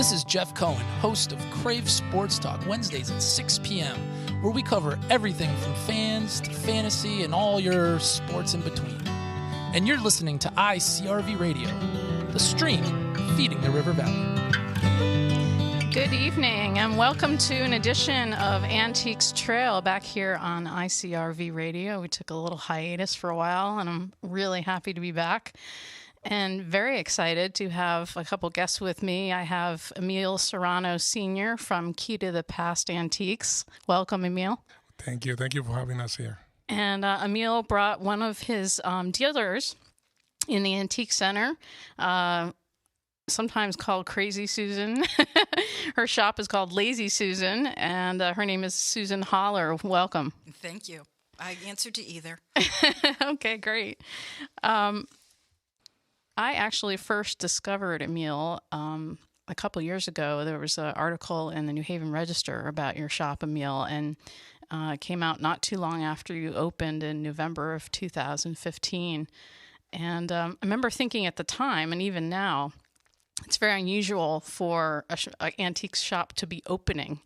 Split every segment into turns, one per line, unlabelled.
This is Jeff Cohen, host of Crave Sports Talk, Wednesdays at 6 p.m., where we cover everything from fans to fantasy and all your sports in between. And you're listening to ICRV Radio, the stream feeding the River Valley.
Good evening, and welcome to an edition of Antiques Trail back here on ICRV Radio. We took a little hiatus for a while, and I'm really happy to be back. And very excited to have a couple guests with me. I have Emil Serrano Sr. from Key to the Past Antiques. Welcome, Emil.
Thank you. Thank you for having us here.
And Emil brought one of his dealers in the Antique Center, sometimes called Crazy Susan. Her shop is called Lazy Susan, and her name is Susan Holler. Welcome.
Thank you. I answered to either.
Okay, great. I actually first discovered Emil a couple years ago. There was an article in the New Haven Register about your shop, Emil, and it came out not too long after you opened in November of 2015. And I remember thinking at the time, and even now, it's very unusual for an antique shop to be opening.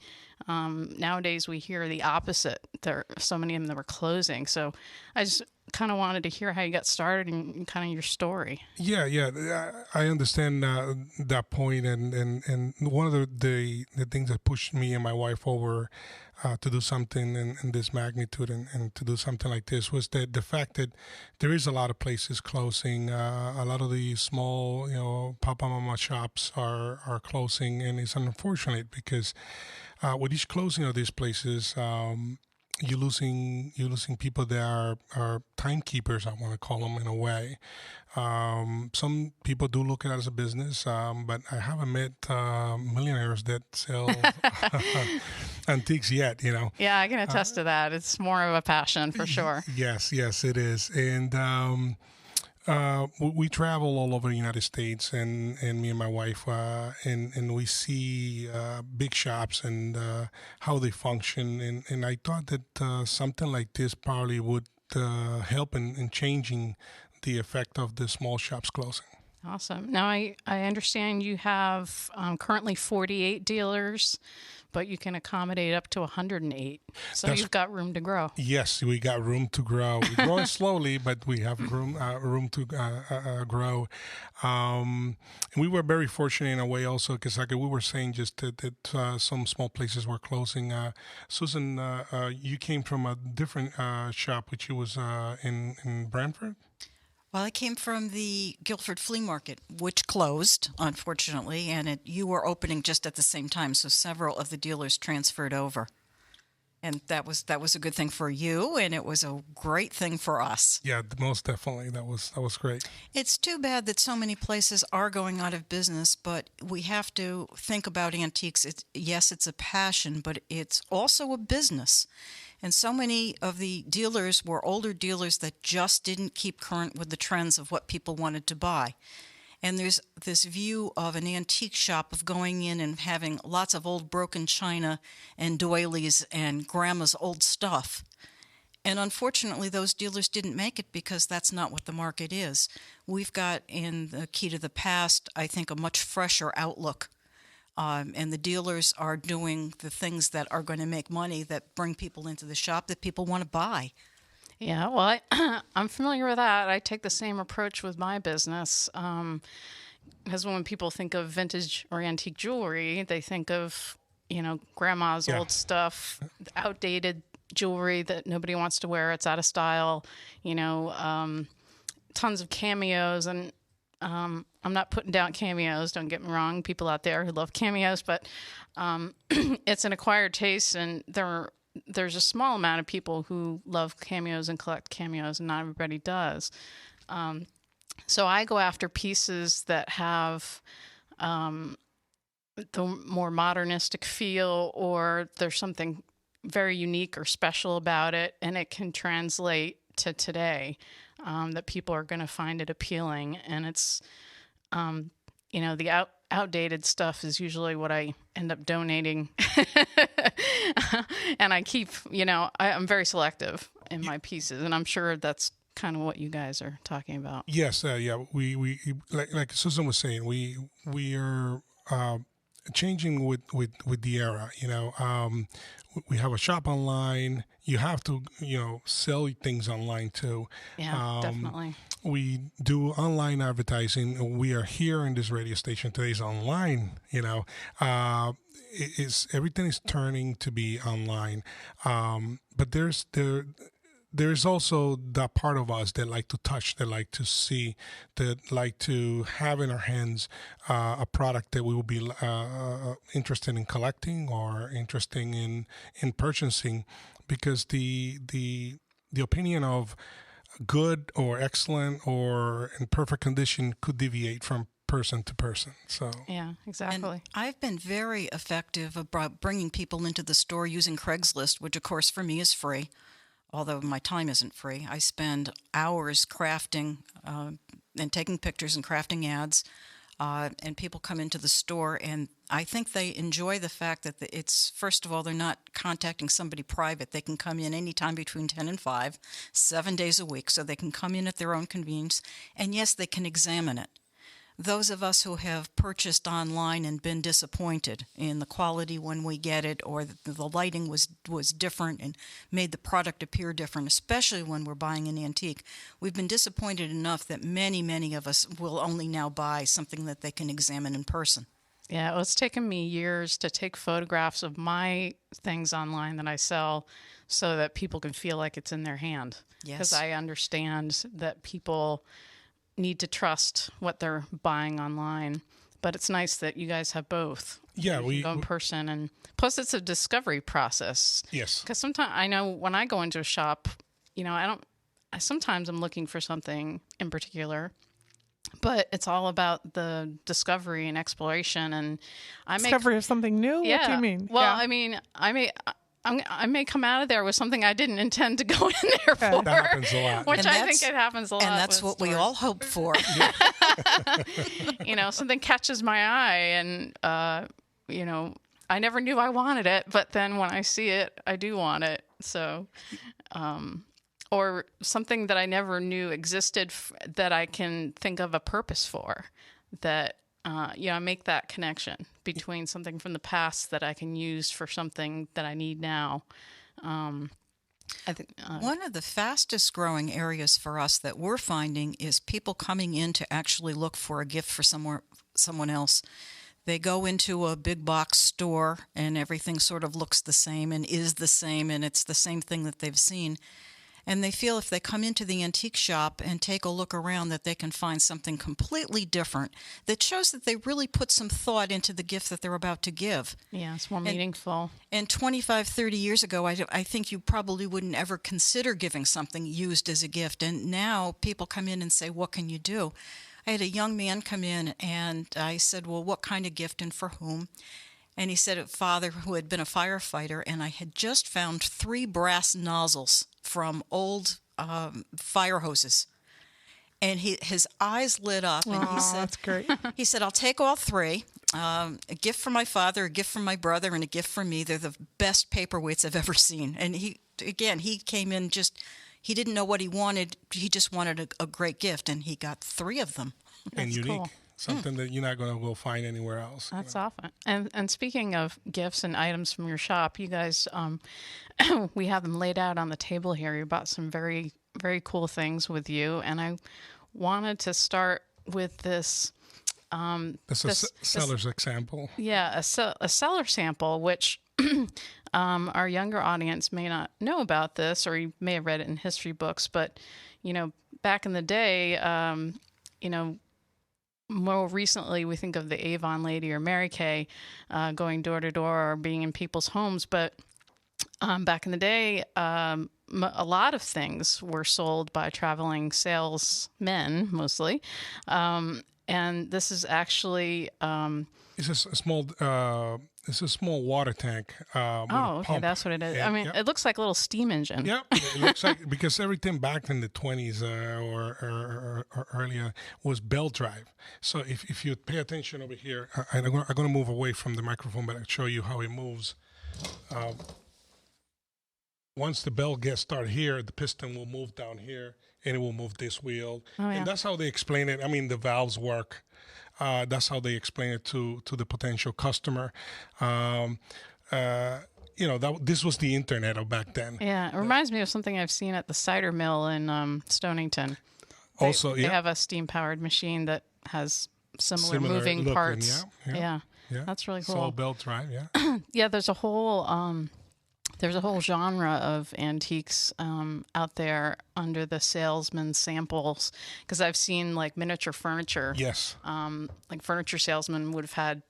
Nowadays, we hear the opposite. There are so many of them that were closing. So I just kind of wanted to hear how you got started and kind of your story.
Yeah. I understand that point, and one of the things that pushed me and my wife over to do something in this magnitude and to do something like this was that the fact that there is a lot of places closing. A lot of the small, Papa Mama shops are closing, and it's unfortunate because with each closing of these places, you're losing people that are timekeepers, I want to call them in a way. Some people do look at it as a business, but I haven't met millionaires that sell antiques yet,
Yeah, I can attest to that. It's more of a passion for sure.
Yes, it is. And we travel all over the United States, and me and my wife, and we see big shops and how they function. And I thought that something like this probably would help in changing the effect of the small shops closing.
Awesome. Now, I understand you have currently 48 dealers, but you can accommodate up to 108. So you've got room to grow.
Yes, we got room to grow. We're growing slowly, but we have room to grow. And we were very fortunate in a way also, because like we were saying, just that some small places were closing. Susan, you came from a different shop, which was in Brantford?
Well, I came from the Guilford Flea Market, which closed, unfortunately, and you were opening just at the same time, so several of the dealers transferred over. And that was a good thing for you, and it was a great thing for us.
Yeah, most definitely. That was great.
It's too bad that so many places are going out of business, but we have to think about antiques. Yes, it's a passion, but it's also a business. And so many of the dealers were older dealers that just didn't keep current with the trends of what people wanted to buy. And there's this view of an antique shop of going in and having lots of old broken china and doilies and grandma's old stuff. And unfortunately, those dealers didn't make it because that's not what the market is. We've got in the Key to the Past, I think, a much fresher outlook. And the dealers are doing the things that are going to make money, that bring people into the shop that people want to buy.
Yeah, well, I'm familiar with that. I take the same approach with my business. Because when people think of vintage or antique jewelry, they think of, grandma's old stuff, outdated jewelry that nobody wants to wear. It's out of style, tons of cameos. And I'm not putting down cameos, don't get me wrong, people out there who love cameos, but it's an acquired taste, and there's a small amount of people who love cameos and collect cameos, and not everybody does. So I go after pieces that have the more modernistic feel, or there's something very unique or special about it, and it can translate to today, that people are going to find it appealing. And it's, the outdated stuff is usually what I end up donating. And I keep, I'm very selective in my pieces, and I'm sure that's kind of what you guys are talking about.
Yes, we like Susan was saying, we are changing with the era. We have a shop online. You have to sell things online too.
Yeah, definitely.
We do online advertising. We are here in this radio station today is online. Everything is turning to be online. But there's also that part of us that like to touch, that like to see, that like to have in our hands a product that we will be interested in collecting or interested in purchasing, because the opinion of good or excellent or in perfect condition could deviate from person to person. So
yeah, exactly.
And I've been very effective about bringing people into the store using Craigslist, which of course for me is free, although my time isn't free. I spend hours crafting and taking pictures and crafting ads, and people come into the store, and I think they enjoy the fact that it's, first of all, they're not contacting somebody private. They can come in anytime between 10 and 5, 7 days a week, so they can come in at their own convenience, and yes, they can examine it. Those of us who have purchased online and been disappointed in the quality when we get it, or the lighting was different and made the product appear different, especially when we're buying an antique, we've been disappointed enough that many of us will only now buy something that they can examine in person.
Yeah, well, it's taken me years to take photographs of my things online that I sell so that people can feel like it's in their hand.
Yes.
Because I understand that people need to trust what they're buying online. But it's nice that you guys have both.
Yeah,
we go in person, and plus it's a discovery process.
Yes.
Because sometimes I know when I go into a shop, sometimes I'm looking for something in particular, but it's all about the discovery and exploration. And
discovery of something new?
Yeah.
What do you mean?
Well,
yeah.
I mean, I may come out of there with something I didn't intend to go in there for.
That happens a lot.
Which I think it happens a lot.
And that's what we all hope for.
Something catches my eye, and I never knew I wanted it, but then when I see it, I do want it. So, or something that I never knew existed that I can think of a purpose for, that I make that connection between something from the past that I can use for something that I need now. I think
one of the fastest growing areas for us that we're finding is people coming in to actually look for a gift for someone else. They go into a big box store and everything sort of looks the same and is the same, and it's the same thing that they've seen. And they feel if they come into the antique shop and take a look around that they can find something completely different that shows that they really put some thought into the gift that they're about to give.
Yeah, it's more meaningful.
And 25, 30 years ago, I think you probably wouldn't ever consider giving something used as a gift. And now people come in and say, what can you do? I had a young man come in, and I said, well, what kind of gift and for whom? And he said a father who had been a firefighter, and I had just found 3 brass nozzles from old fire hoses. And his eyes lit up, and he said,
that's great.
He said, I'll take all 3, a gift for my father, a gift from my brother, and a gift from me. They're the best paperweights I've ever seen. And he came in he didn't know what he wanted. He just wanted a great gift, and he got 3 of them.
And unique.
Cool.
Something that you're not going to go find anywhere else.
That's often. And speaking of gifts and items from your shop, you guys, we have them laid out on the table here. You bought some very, very cool things with you. And I wanted to start with this.
That's a seller's example.
Yeah, a seller sample, which our younger audience may not know about this, or you may have read it in history books. But, back in the day, more recently, we think of the Avon lady or Mary Kay going door to door or being in people's homes. But back in the day, a lot of things were sold by traveling salesmen, mostly. And this is actually...
It's a small water tank.
Okay,
pump.
that's what it is.
Yeah,
I mean,
yeah.
It looks like a little steam engine.
Yeah, it looks like, because everything back in the 20s or earlier was belt drive. So if you pay attention over here, I'm going to move away from the microphone, but I'll show you how it moves. Once the bell gets started here, the piston will move down here, and it will move this wheel.
Oh, yeah.
And that's how they explain it. I mean, the valves work. That's how they explain it to the potential customer. This was the internet of back then.
Yeah, it reminds me of something I've seen at the cider mill in Stonington. They have a steam-powered machine that has similar moving
looking,
parts.
Yeah.
That's really
It's all
cool.
belt drive, yeah.
Yeah, there's a whole genre of antiques out there under the salesman samples, because I've seen like miniature furniture.
Yes.
Like furniture salesmen would have had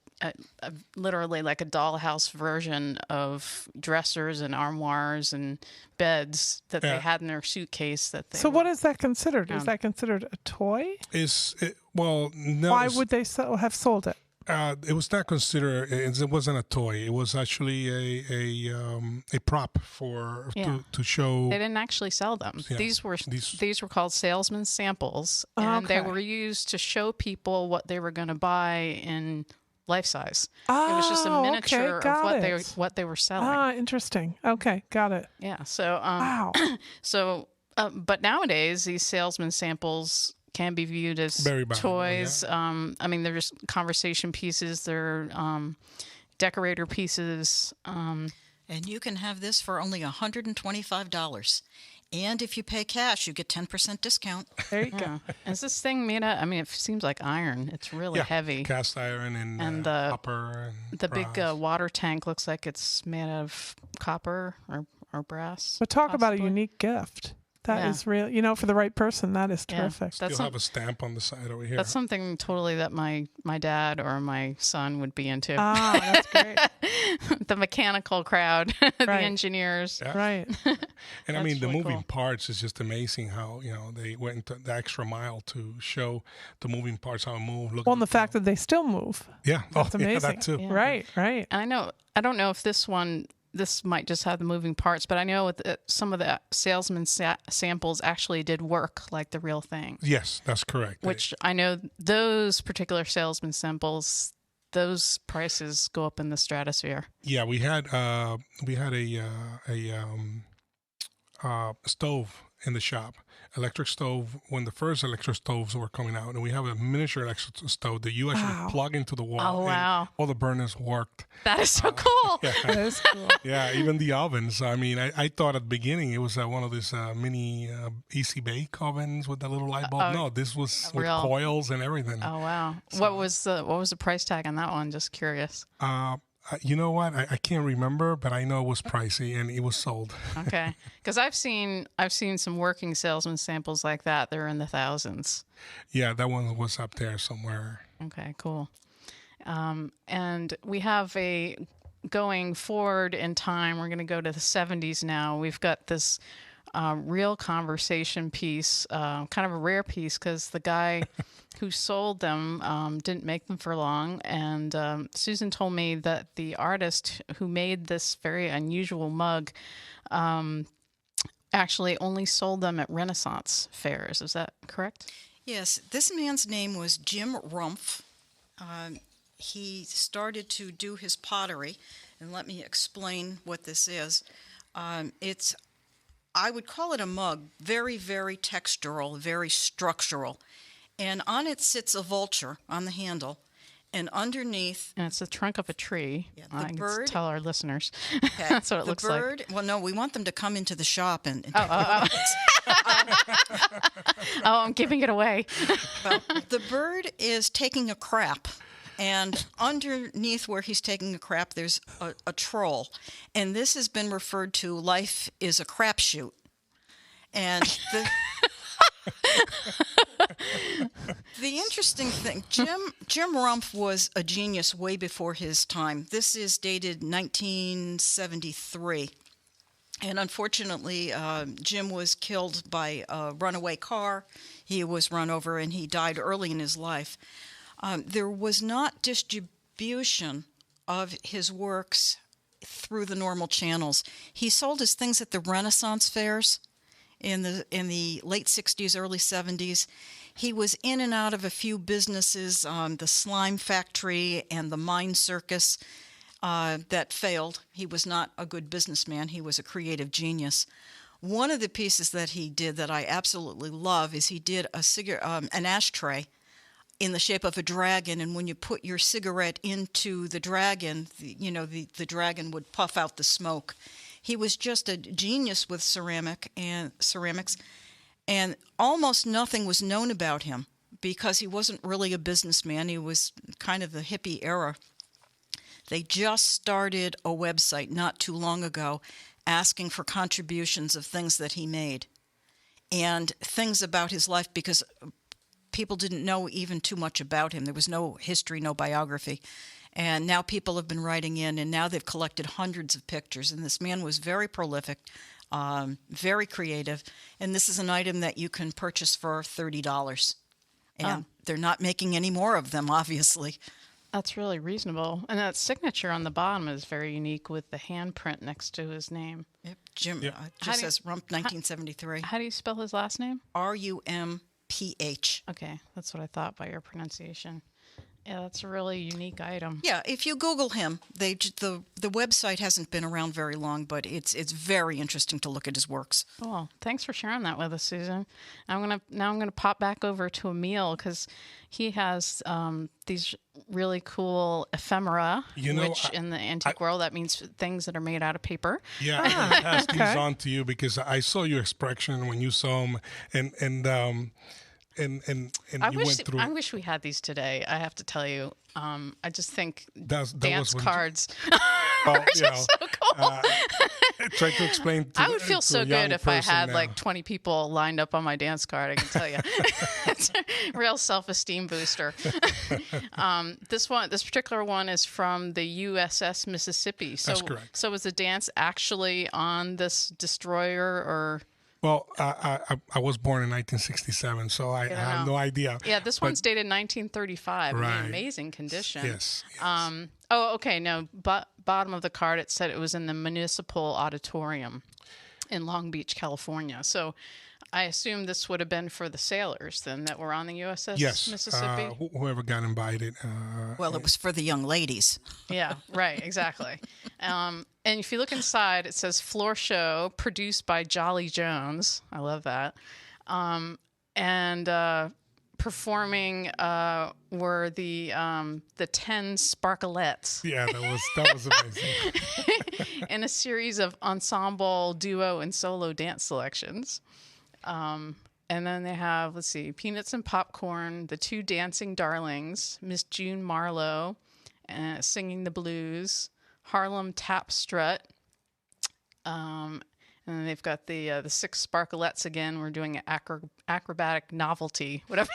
literally like a dollhouse version of dressers and armoires and beds that they had in their suitcase.
So what is that considered? Is that considered a toy?
No.
Why would they have sold it?
It was not considered. It wasn't a toy. It was actually a prop to show.
They didn't actually sell them.
Yeah.
These were called salesman samples, and they were used to show people what they were going to buy in life size. It was just a miniature of what they were selling.
Interesting. Okay, got it.
Yeah. So
wow.
But nowadays these salesman samples can be viewed as
very
toys. Yeah. I mean, they're just conversation pieces. They're decorator pieces.
And you can have this for only $125. And if you pay cash, you get 10% discount.
There you go. Is this thing made out? I mean, it seems like iron. It's really heavy.
Cast iron and copper. And
the big water tank looks like it's made out of copper or brass.
But talk about a unique gift. That is real. For the right person, that is terrific.
You'll have a stamp on the side over here.
That's something totally that my dad or my son would be into.
That's great.
The mechanical crowd, the engineers.
Yeah.
Right.
And I mean, the moving parts is just amazing how, they went into the extra mile to show the moving parts, how it move.
And the fact that they still move.
Yeah.
That's amazing.
Yeah, that too.
Yeah.
Right.
And I don't know if this might just have the moving parts, but I know some of the salesman samples actually did work like the real thing.
Yes, that's correct.
Which I know those particular salesman samples, those prices go up in the stratosphere.
Yeah, we had a stove in the shop, electric stove, when the first electric stoves were coming out, and we have a miniature electric stove that you actually plug into the wall.
Oh, wow.
And all the burners worked.
That is so cool.
Yeah.
That is cool.
Yeah, even the ovens. I mean, I thought at the beginning it was one of these mini Easy Bake ovens with a little light bulb. No, this was with coils and everything.
Oh, wow. So, what was the price tag on that one? Just curious.
You know what? I can't remember, but I know it was pricey and it was sold.
Okay, because I've seen some working salesman samples like that. They're in the thousands.
Yeah, that one was up there somewhere.
Okay, cool. And we have going forward in time. We're going to go to the 70s now. We've got this real conversation piece, kind of a rare piece because the guy who sold them didn't make them for long. And Susan told me that the artist who made this very unusual mug actually only sold them at Renaissance fairs. Is that correct?
Yes. This man's name was Jim Rumpf. He started to do his pottery. And let me explain what this is. I would call it a mug, very, very textural, very structural. And on it sits a vulture on the handle. And underneath...
And it's the trunk of a tree.
Yeah,
I can
bird,
tell our listeners.
Okay,
That's what it looks like.
Well, no, we want them to come into the shop and
I'm giving it away.
Well, the bird is taking a crap. And underneath where he's taking a crap, there's a troll. And this has been referred to, life is a crapshoot. And the interesting thing, Jim Rumpf was a genius way before his time. This is dated 1973. And unfortunately, Jim was killed by a runaway car. He was run over and he died early in his life. There was not distribution of his works through the normal channels. He sold his things at the Renaissance fairs in the late 60s, early 70s. He was in and out of a few businesses, the Slime Factory and the Mine Circus, that failed. He was not a good businessman. He was a creative genius. One of the pieces that he did that I absolutely love is he did an ashtray in the shape of a dragon, and when you put your cigarette into the dragon, the dragon would puff out the smoke. He was just a genius with ceramics, and almost nothing was known about him because he wasn't really a businessman. He was kind of the hippie era. They just started a website not too long ago asking for contributions of things that he made and things about his life, because people didn't know even too much about him. There was no history, no biography. And now people have been writing in, and now they've collected hundreds of pictures. And this man was very prolific, very creative. And this is an item that you can purchase for $30. And they're not making any more of them, obviously.
That's really reasonable. And that signature on the bottom is very unique with the handprint next to his name.
Yep, Jim just says Rump 1973.
How do you spell his last name?
RUMPH.
Okay, that's what I thought by your pronunciation. Yeah, that's a really unique item.
Yeah, if you Google him, the website hasn't been around very long, but it's very interesting to look at his works.
Cool. Thanks for sharing that with us, Susan. I'm gonna pop back over to Emil because he has these really cool ephemera, which in the antique world that means things that are made out of paper.
Yeah, I'm going to pass these on to you because I saw your expression when you saw them, and went through.
I wish we had these today. I have to tell you, I just think
that
dance cards
are
just so cool.
Try to explain.
I would feel so good if I had like 20 people lined up on my dance card. I can tell you, it's a real self-esteem booster. This particular one is from the USS Mississippi. So,
that's correct.
So was the dance actually on this destroyer or?
Well, I was born in 1967, so I have no idea.
Yeah, this one's dated 1935.
Right.
In amazing condition.
Yes.
Okay. No, but bottom of the card, it said it was in the Municipal Auditorium in Long Beach, California. So I assume this would have been for the sailors then that were on the USS Mississippi?
Whoever got invited.
Well, it was for the young ladies.
Yeah, right, exactly. And if you look inside, it says floor show produced by Jolly Jones. I love that. And performing were the 10 Sparklettes.
Yeah, that was amazing.
In a series of ensemble, duo, and solo dance selections. And then they have, let's see, Peanuts and Popcorn, the Two Dancing Darlings, Miss June Marlowe, singing the blues, Harlem Tap Strut, and then they've got the 6 Sparklettes again. We're doing an acrobatic novelty, whatever.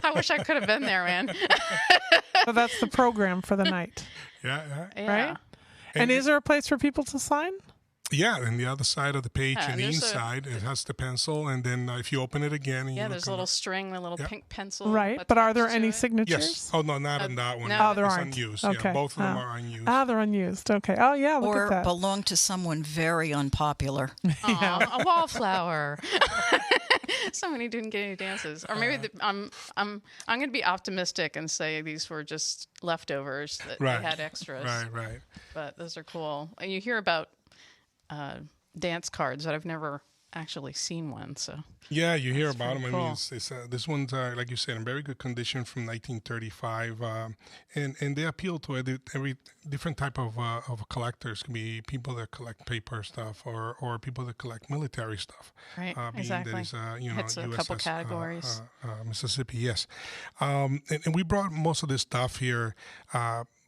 I wish I could have been there, man.
So that's the program for the night.
Yeah.
Right? And is there a place for people to sign?
Yeah, and the other side of the page, and the inside, it has the pencil, and then if you open it again...
Yeah, there's a little string, a little pink pencil.
Right, but are there any signatures?
Yes. Oh, no, not on that one.
No.
Oh, there
it's
aren't.
Unused.
Okay.
Yeah, both of them are unused.
They're unused. Okay. Oh, yeah, look at that.
Or belong to someone very unpopular.
A wallflower. Somebody didn't get any dances. Or maybe I'm going to be optimistic and say these were just leftovers that they had extras.
Right.
But those are cool. And you hear about... dance cards, but I've never actually seen one. So
yeah, you hear about them.
Cool.
I mean, this one's like you said, in very good condition from 1935, and they appeal to every different type of collectors. Can be people that collect paper stuff, or people that collect military stuff.
Right,
exactly.
It's a
USS,
couple categories.
Mississippi, yes, and we brought most of this stuff here.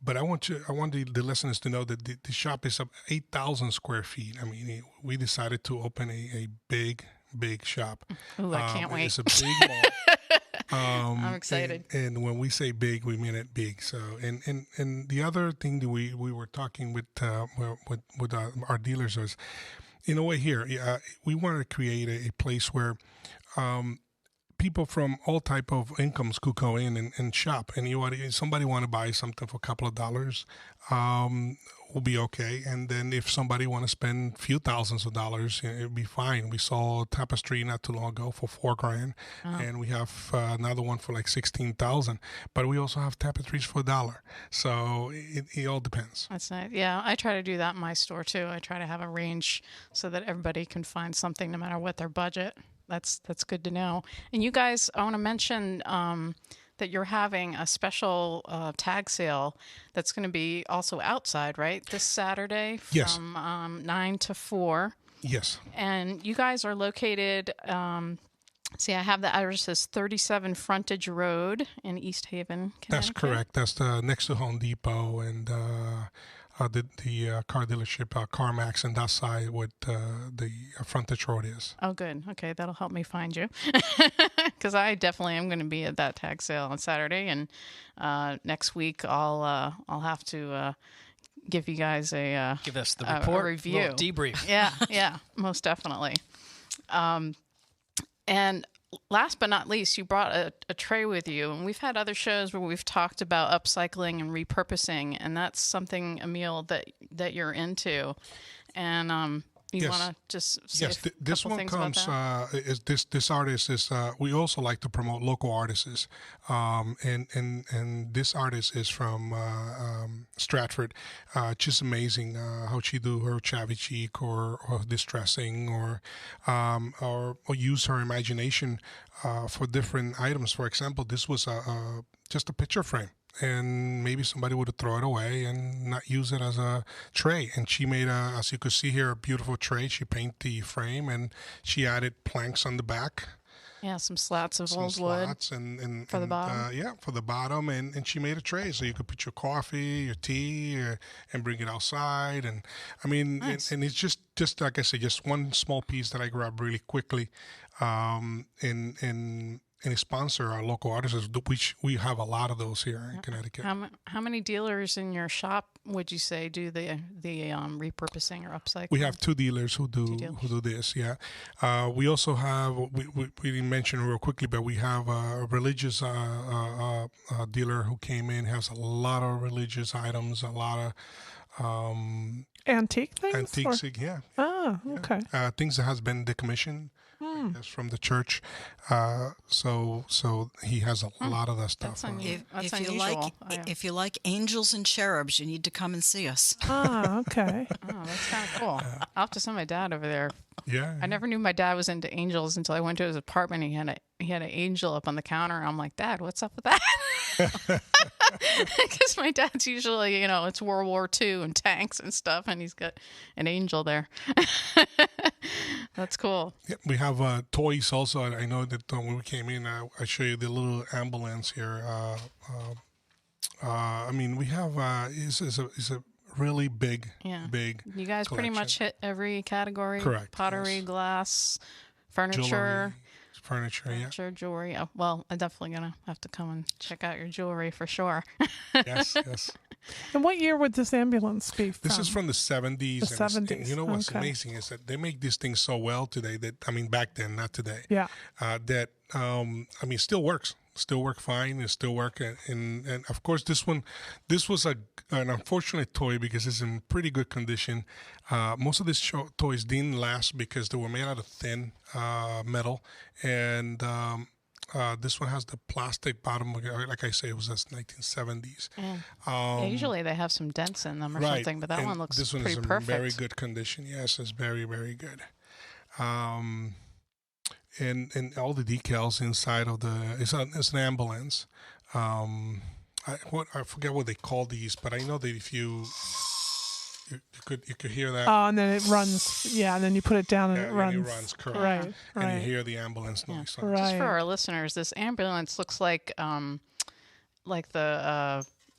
But I want the listeners to know that the shop is up 8,000 square feet. I mean, we decided to open a big shop.
Ooh, I can't wait.
It's a big mall.
I'm excited.
And when we say big, we mean it big. So, and the other thing that we were talking with our dealers was, in a way here, we wanted to create a place where people from all type of incomes could go in and shop. And somebody want to buy something for a couple of dollars. will be okay. And then if somebody want to spend a few thousands of dollars, it'll be fine. We saw a tapestry not too long ago for $4,000, and we have another one for like 16,000. But we also have tapestries for $1. So it all depends.
That's nice. Yeah, I try to do that in my store too. I try to have a range so that everybody can find something no matter what their budget. That's good to know. And you guys, I want to mention that you're having a special tag sale that's going to be also outside, right? This Saturday from 9 to 4.
Yes.
And you guys are located, see, I have the address as 37 Frontage Road in East Haven, Connecticut.
That's correct. That's next to Home Depot and the car dealership, CarMax, and that side with the frontage road is.
Oh, good. Okay, that'll help me find you. Because I definitely am going to be at that tag sale on Saturday, and next week I'll have to give you guys
give us the report,
a review,
little debrief.
Yeah, most definitely. And last but not least, you brought a tray with you, and we've had other shows where we've talked about upcycling and repurposing, and that's something, Emil, that you're into, and you want to just say
this one comes. This artist is. We also like to promote local artists, and this artist is from Stratford. Just amazing how she do her chavvy cheek or distressing or use her imagination for different items. For example, this was just a picture frame. And maybe somebody would have thrown it away and not use it as a tray. And she made as you could see here, a beautiful tray. She painted the frame and she added planks on the back.
Yeah, some slats of old
wood.
And for the bottom.
For the bottom. And she made a tray so you could put your coffee, your tea, and bring it outside. And I mean, nice. and it's just like I said, just one small piece that I grabbed really quickly. And sponsor our local artists, which we have a lot of those here in Connecticut.
How many dealers in your shop would you say do the repurposing or upcycling?
We have 2 dealers who do this. Yeah, we also have we didn't mention real quickly, but we have a religious dealer who came in, has a lot of religious items, a lot of
antique things.
Antiques, yeah.
Oh, okay.
Things that has been decommissioned. That's from the church, so he has a lot of that stuff.
That's unusual.
If you like angels and cherubs, you need to come and see us.
Oh, okay.
Oh, that's kind of cool. I'll have to send my dad over there.
Yeah.
I never knew my dad was into angels until I went to his apartment. He had an angel up on the counter. I'm like, Dad, what's up with that? Because my dad's usually, it's World War II and tanks and stuff, and he's got an angel there. That's cool.
Yeah, we have toys also. I know that when we came in, I show you the little ambulance here. I mean, we have it's a really big.
You guys
collection.
Pretty much hit every category.
Correct.
Pottery,
yes.
glass, furniture.
Jewelry, furniture,
jewelry. Oh, well, I'm definitely gonna have to come and check out your jewelry for sure.
Yes.
And what year would this ambulance be from?
This is from the 70s.
The 70s.
And you know what's amazing is that they make these things so well today back then, not today.
Yeah.
It still works. Still work fine. It still work. And of course, this was an unfortunate toy because it's in pretty good condition. Most of these toys didn't last because they were made out of thin metal. And this one has the plastic bottom. Like I say, it was the 1970s.
Usually they have some dents in them or something, but that one looks pretty perfect.
This one is in very good condition. Yes, it's very, very good. And all the decals inside of it's an ambulance. I forget what they call these, but I know that if you could hear that.
Oh, and then it runs. Yeah, and then you put it down and it runs.
And it runs, correct.
Right.
And you hear the ambulance noise.
Yeah. Just for our listeners, this ambulance looks like the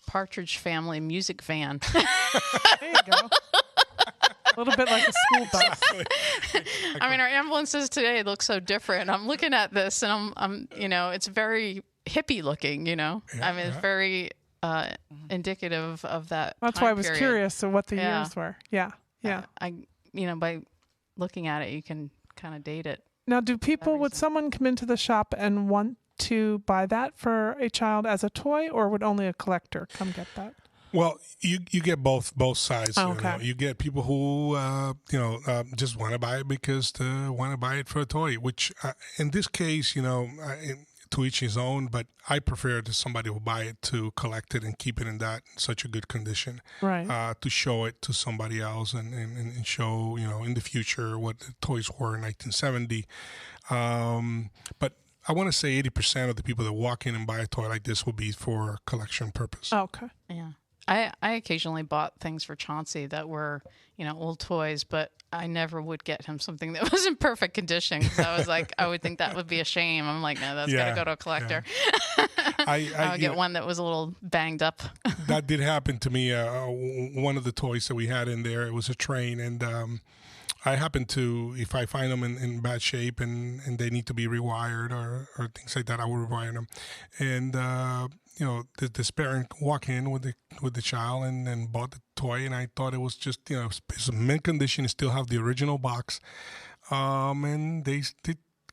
Partridge Family music van.
There you go. A little bit like a school bus.
I mean, our ambulances today look so different. I'm looking at this, and I'm it's very hippie looking.
Yeah,
I mean, it's very indicative of that.
That's why I was curious of what the years were. Yeah.
By looking at it, you can kind of date it.
Now, would someone come into the shop and want to buy that for a child as a toy, or would only a collector come get that?
Well, you get both sides.
Oh, okay.
You get people who just want to buy it because they want to buy it for a toy. Which in this case, to each his own. But I prefer that somebody will buy it to collect it and keep it in such a good condition.
Right.
To show it to somebody else and show in the future what the toys were in 1970. But I want to say 80% of the people that walk in and buy a toy like this will be for collection purpose.
Okay.
Yeah. I occasionally bought things for Chauncey that were, old toys, but I never would get him something that was in perfect condition because I was like, I would think that would be a shame. I'm like, no, that's got to go to a collector. Yeah. I would get one that was a little banged up.
That did happen to me. One of the toys that we had in there, it was a train, and I happen to, if I find them in bad shape and they need to be rewired or things like that, I will rewire them. And this parent walked in with the child and bought the toy, and I thought it was just it's mint condition. It still have the original box, and the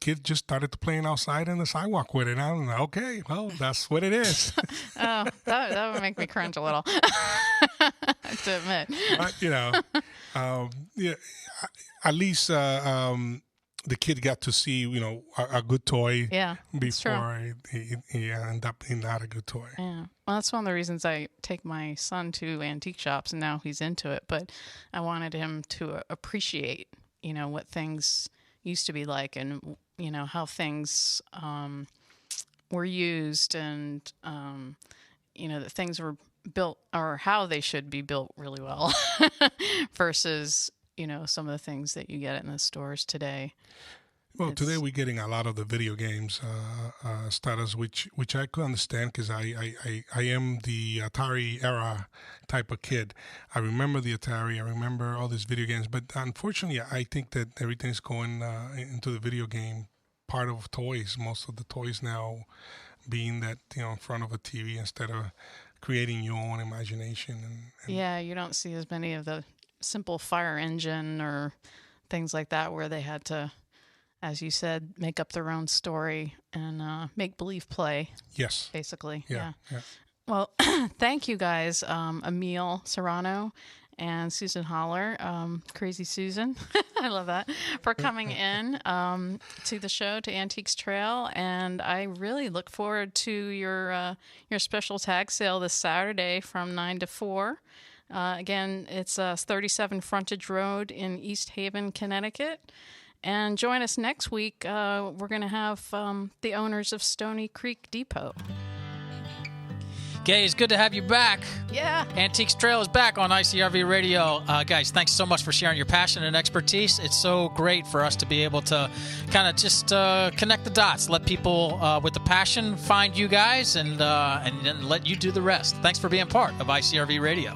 kid just started playing outside in the sidewalk with it. And I'm like, okay, well, that's what it is.
Oh, that would make me cringe a little. I have to admit.
But, at least the kid got to see, a good toy before he ended up being not a good toy.
Yeah. Well, that's one of the reasons I take my son to antique shops, and now he's into it. But I wanted him to appreciate, what things used to be like and, how things were used and, that things were built or how they should be built really well versus some of the things that you get in the stores today.
Well, today we're getting a lot of the video games status, which I could understand because I am the Atari era type of kid. I remember the Atari. I remember all these video games. But unfortunately, I think that everything's going into the video game part of toys. Most of the toys now being that, in front of a TV instead of creating your own imagination. And
yeah, you don't see as many of the simple fire engine or things like that where they had to, as you said, make up their own story and make believe play.
Yes.
Basically.
Yeah.
Well, thank you guys, Emil Serrano and Susan Holler, Crazy Susan, I love that, for coming in to the show, to Antiques Trail. And I really look forward to your special tag sale this Saturday from 9 to 4. Again, it's 37 Frontage Road in East Haven, Connecticut. And join us next week. We're going to have the owners of Stony Creek Depot.
Gay, it's good to have you back.
Yeah.
Antiques Trail is back on ICRV Radio. Guys, thanks so much for sharing your passion and expertise. It's so great for us to be able to kind of just connect the dots, let people with the passion find you guys, and then let you do the rest. Thanks for being part of ICRV Radio.